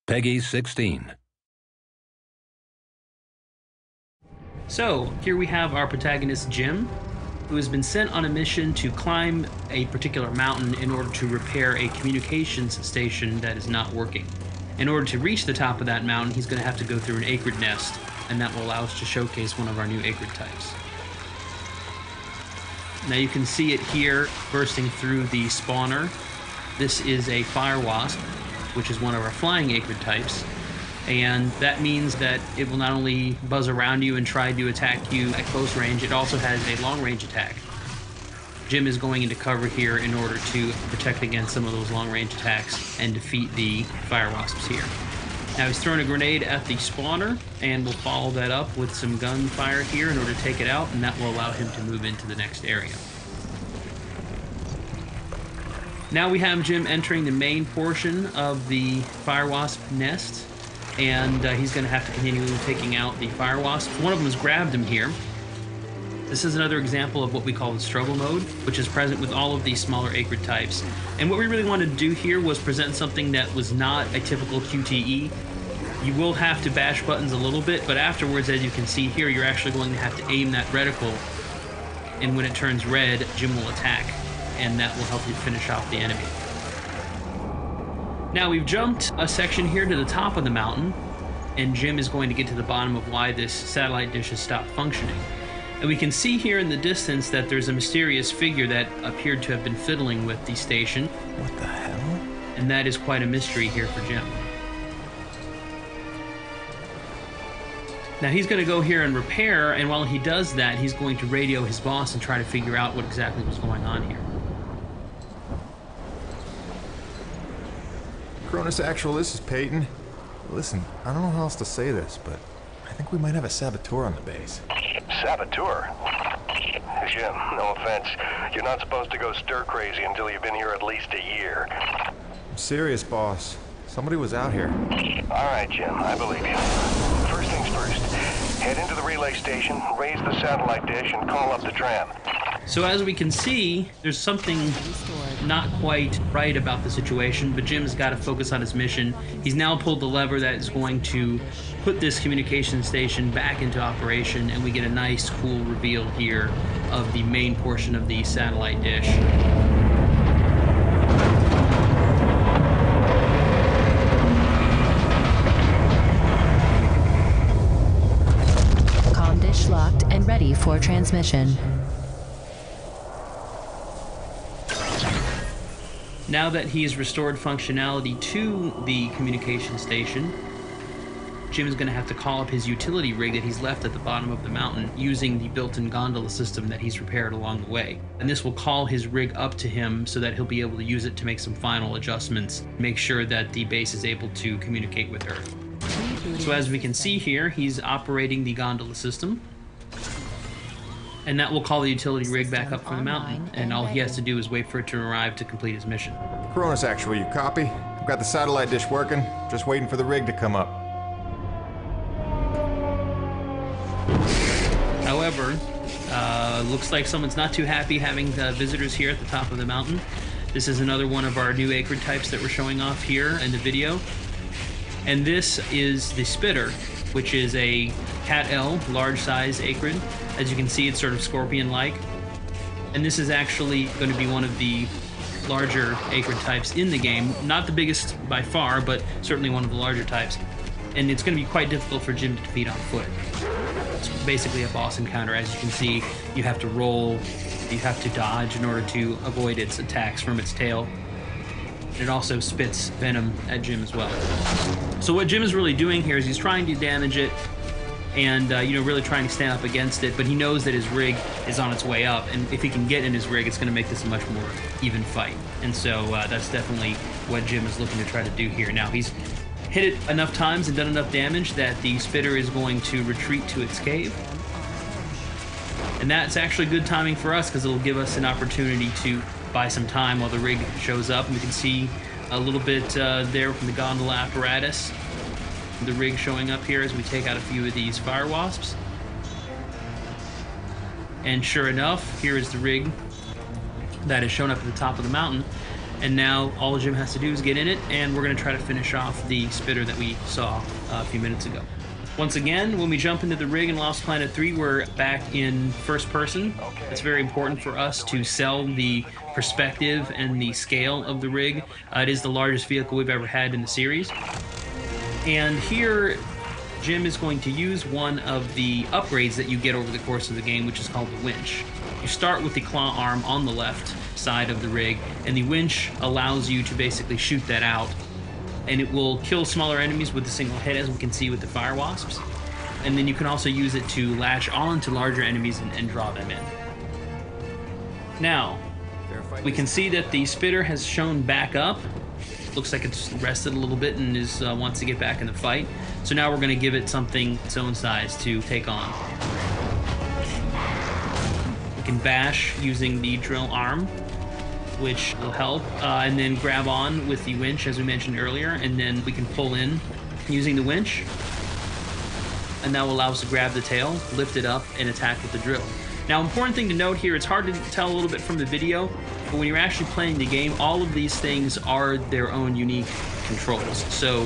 Peggy 16. So, here we have our protagonist Jim, who has been sent on a mission to climb a particular mountain in order to repair a communications station that is not working. In order to reach the top of that mountain, he's going to have to go through an acrid nest, and that will allow us to showcase one of our new acrid types. Now you can see it here bursting through the spawner. This is a fire wasp, which is one of our flying acrid types. And that means that it will not only buzz around you and try to attack you at close range, it also has a long range attack. Jim is going into cover here in order to protect against some of those long range attacks and defeat the fire wasps here. Now he's throwing a grenade at the spawner, and we'll follow that up with some gunfire here in order to take it out, and that will allow him to move into the next area. Now we have Jim entering the main portion of the fire wasp nest, and he's going to have to continue taking out the fire wasps. One of them has grabbed him here. This is another example of what we call the struggle mode, which is present with all of these smaller acrid types. And what we really wanted to do here was present something that was not a typical QTE. You will have to bash buttons a little bit, but afterwards, as you can see here, you're actually going to have to aim that reticle, and when it turns red, Jim will attack, and that will help you finish off the enemy. Now we've jumped a section here to the top of the mountain, and Jim is going to get to the bottom of why this satellite dish has stopped functioning. And we can see here in the distance that there's a mysterious figure that appeared to have been fiddling with the station. What the hell? And that is quite a mystery here for Jim. Now he's going to go here and repair, and while he does that, he's going to radio his boss and try to figure out what exactly was going on here. Cronus Actual, this is Peyton. Listen, I don't know how else to say this, but I think we might have a saboteur on the base. Saboteur? Jim, no offense. You're not supposed to go stir-crazy until you've been here at least a year. I'm serious, boss. Somebody was out here. All right, Jim, I believe you. First things first, head into the relay station, raise the satellite dish, and call up the tram. So as we can see, there's something not quite right about the situation, but Jim's got to focus on his mission. He's now pulled the lever that is going to put this communication station back into operation, and we get a nice, cool reveal here of the main portion of the satellite dish. Comm dish locked and ready for transmission. Now that he's restored functionality to the communication station, Jim is going to have to call up his utility rig that he's left at the bottom of the mountain using the built-in gondola system that he's repaired along the way. And this will call his rig up to him so that he'll be able to use it to make some final adjustments, make sure that the base is able to communicate with Earth. So as we can see here, he's operating the gondola system. And that will call the utility rig back up from the mountain, and all he has to do is wait for it to arrive to complete his mission. Cronus Actual, you copy? I've got the satellite dish working, just waiting for the rig to come up. However, looks like someone's not too happy having visitors here at the top of the mountain. This is another one of our new acrid types that we're showing off here in the video. And this is the spitter, which is a Cat L, large size acrid. As you can see, it's sort of scorpion-like. And this is actually going to be one of the larger acrid types in the game. Not the biggest by far, but certainly one of the larger types. And it's going to be quite difficult for Jim to defeat on foot. It's basically a boss encounter. As you can see, you have to roll, you have to dodge in order to avoid its attacks from its tail. It also spits venom at Jim as well. So what Jim is really doing here is he's trying to damage it and really trying to stand up against it, but he knows that his rig is on its way up, and if he can get in his rig, it's going to make this a much more even fight. And so that's definitely what Jim is looking to try to do here. Now, he's hit it enough times and done enough damage that the spitter is going to retreat to its cave. And that's actually good timing for us because it'll give us an opportunity to buy some time while the rig shows up. And we can see a little bit there from the gondola apparatus, the rig showing up here as we take out a few of these fire wasps. And sure enough, here is the rig that has shown up at the top of the mountain. And now all Jim has to do is get in it, and we're going to try to finish off the spitter that we saw a few minutes ago. Once again, when we jump into the rig in Lost Planet 3, we're back in first person. It's very important for us to sell the perspective and the scale of the rig. It is the largest vehicle we've ever had in the series. And here, Jim is going to use one of the upgrades that you get over the course of the game, which is called the winch. You start with the claw arm on the left side of the rig, and the winch allows you to basically shoot that out, and it will kill smaller enemies with a single hit, as we can see with the fire wasps. And then you can also use it to latch on to larger enemies and draw them in. Now, we can see that the spitter has shown back up. Looks like it's rested a little bit and wants to get back in the fight. So now we're going to give it something its own size to take on. We can bash using the drill arm, which will help, and then grab on with the winch, as we mentioned earlier, and then we can pull in using the winch, and that will allow us to grab the tail, lift it up, and attack with the drill. Now, important thing to note here, it's hard to tell a little bit from the video, but when you're actually playing the game, all of these things are their own unique controls. So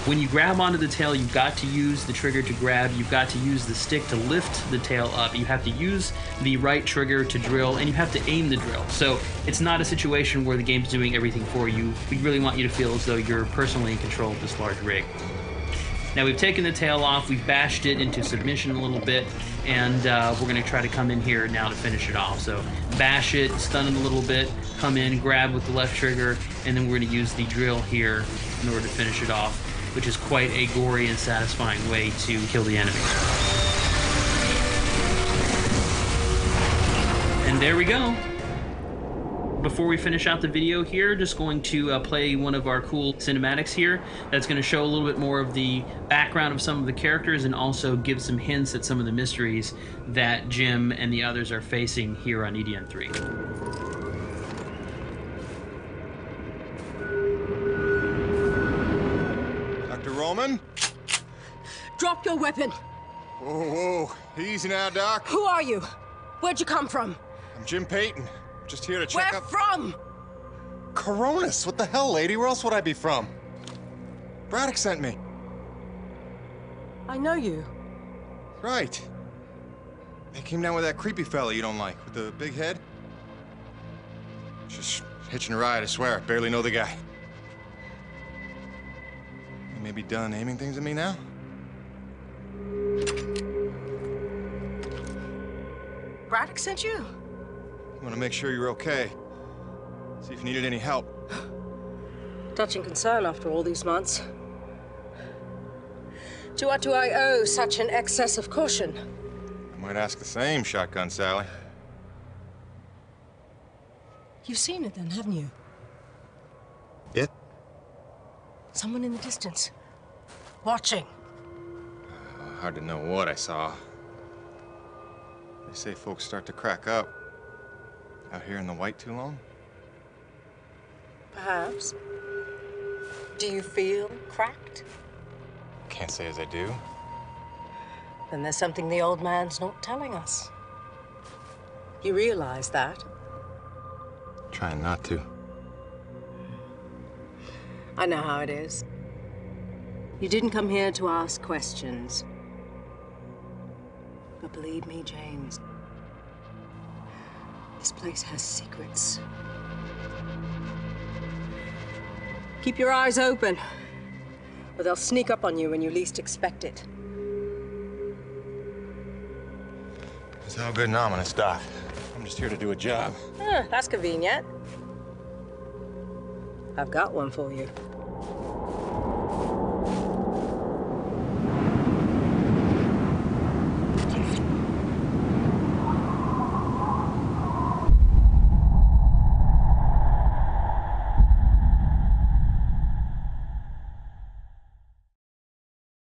when you grab onto the tail, you've got to use the trigger to grab, you've got to use the stick to lift the tail up, you have to use the right trigger to drill, and you have to aim the drill. So it's not a situation where the game's doing everything for you. We really want you to feel as though you're personally in control of this large rig. Now we've taken the tail off, we've bashed it into submission a little bit, and we're going to try to come in here now to finish it off. So bash it, stun it a little bit, come in, grab with the left trigger, and then we're going to use the drill here in order to finish it off, which is quite a gory and satisfying way to kill the enemies. And there we go. Before we finish out the video here, just going to play one of our cool cinematics here that's going to show a little bit more of the background of some of the characters and also give some hints at some of the mysteries that Jim and the others are facing here on EDN 3. Roman? Drop your weapon. Whoa, whoa. Easy now, Doc. Who are you? Where'd you come from? I'm Jim Payton. Just here to check Where up... from? Coronis. What the hell, lady? Where else would I be from? Braddock sent me. I know you. Right. They came down with that creepy fella you don't like, with the big head. Just hitching a ride, I swear. Barely know the guy. You may be done aiming things at me now? Braddock sent you? I want to make sure you're okay. See if you needed any help. Touching concern after all these months. To what do I owe such an excess of caution? I might ask the same, Shotgun Sally. You've seen it then, haven't you? It? Someone in the distance. Watching. Hard to know what I saw. They say folks start to crack up. Out here in the white too long? Perhaps. Do you feel cracked? Can't say as I do. Then there's something the old man's not telling us. You realize that? Trying not to. I know how it is. You didn't come here to ask questions. But believe me, James, this place has secrets. Keep your eyes open, or they'll sneak up on you when you least expect it. It's all good and ominous, Doc. I'm just here to do a job. That's convenient. I've got one for you.